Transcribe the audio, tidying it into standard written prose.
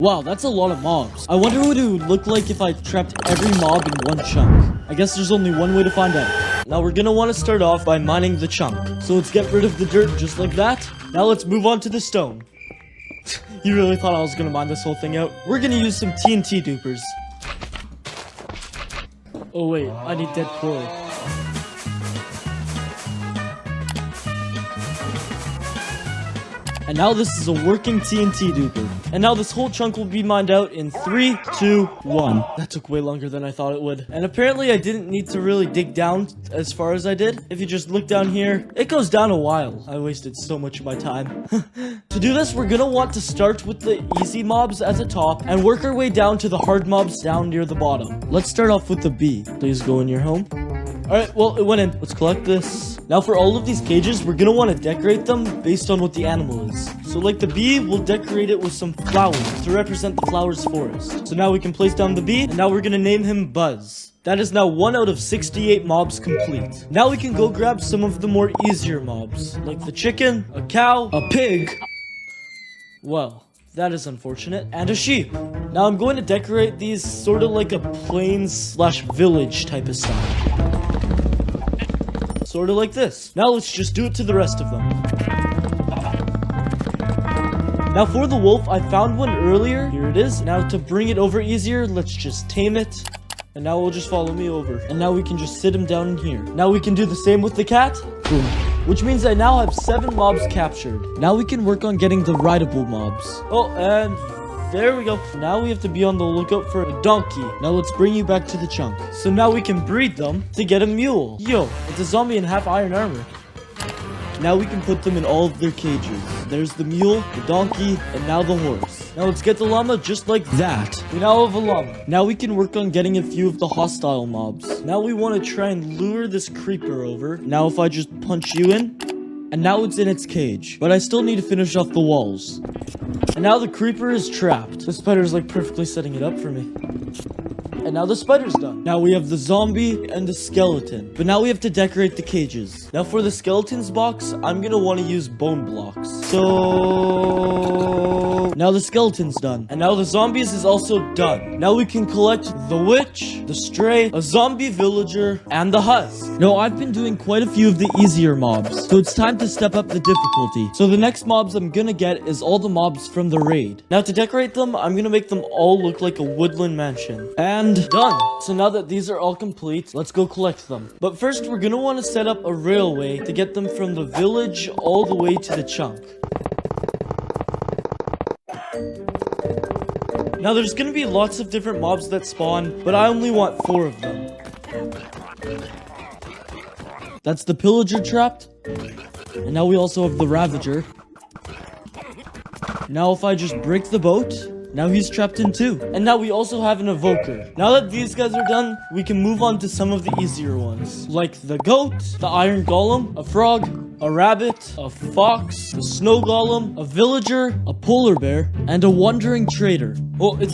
Wow, that's a lot of mobs. I wonder what it would look like if I trapped every mob in one chunk. I guess there's only one way to find out. Now we're gonna want to start off by mining the chunk. So let's get rid of the dirt just like that. Now let's move on to the stone. You really thought I was gonna mine this whole thing out? We're gonna use some TNT dupers. Oh wait, I need dead quarry. And now this is a working TNT duper. And now this whole chunk will be mined out in 3, 2, 1. That took way longer than I thought it would. And apparently I didn't need to really dig down as far as I did. If you just look down here, it goes down a while. I wasted so much of my time. To do this, we're gonna want to start with the easy mobs at the top and work our way down to the hard mobs down near the bottom. Let's start off with the bee. Please go in your home. Alright, well, it went in. Let's collect this. Now for all of these cages, we're gonna want to decorate them based on what the animal is. So like the bee, we'll decorate it with some flowers to represent the flowers forest. So now we can place down the bee, and now we're gonna name him Buzz. That is now 1 out of 68 mobs complete. Now we can go grab some of the more easier mobs, like the chicken, a cow, a pig. Well, that is unfortunate. And a sheep. Now I'm going to decorate these sort of like a plains/village type of style. Sort of like this. Now let's just do it to the rest of them. Now for the wolf, I found one earlier. Here it is. Now to bring it over easier, let's just tame it. And now it'll just follow me over. And now we can just sit him down in here. Now we can do the same with the cat. Boom. Which means I now have 7 mobs captured. Now we can work on getting the rideable mobs. Oh, and there we go. Now we have to be on the lookout for a donkey. Now let's bring you back to the chunk. So now we can breed them to get a mule. Yo, it's a zombie in half iron armor. Now we can put them in all of their cages. There's the mule, the donkey, and now the horse. Now let's get the llama just like that. We now have a llama. Now we can work on getting a few of the hostile mobs. Now we want to try and lure this creeper over. Now if I just punch you in, and now it's in its cage. But I still need to finish off the walls. And now the creeper is trapped. The spider's like perfectly setting it up for me. And now the spider's done. Now we have the zombie and the skeleton. But now we have to decorate the cages. Now for the skeleton's box, I'm gonna want to use bone blocks. So now the skeleton's done. And now the zombies is also done. Now we can collect the witch, the stray, a zombie villager, and the husk. Now I've been doing quite a few of the easier mobs. So it's time to step up the difficulty. So the next mobs I'm gonna get is all the mobs from the raid. Now to decorate them, I'm gonna make them all look like a woodland mansion. And done. So now that these are all complete, let's go collect them. But first, we're gonna want to set up a railway to get them from the village all the way to the chunk. Now there's gonna be lots of different mobs that spawn, but I only want 4 of them. That's the pillager trapped. And now we also have the ravager. Now if I just break the boat, now he's trapped in 2. And now we also have an evoker. Now that these guys are done, we can move on to some of the easier ones. Like the goat, the iron golem, a frog, a rabbit, a fox, a snow golem, a villager, a polar bear, and a wandering trader. Well, it's a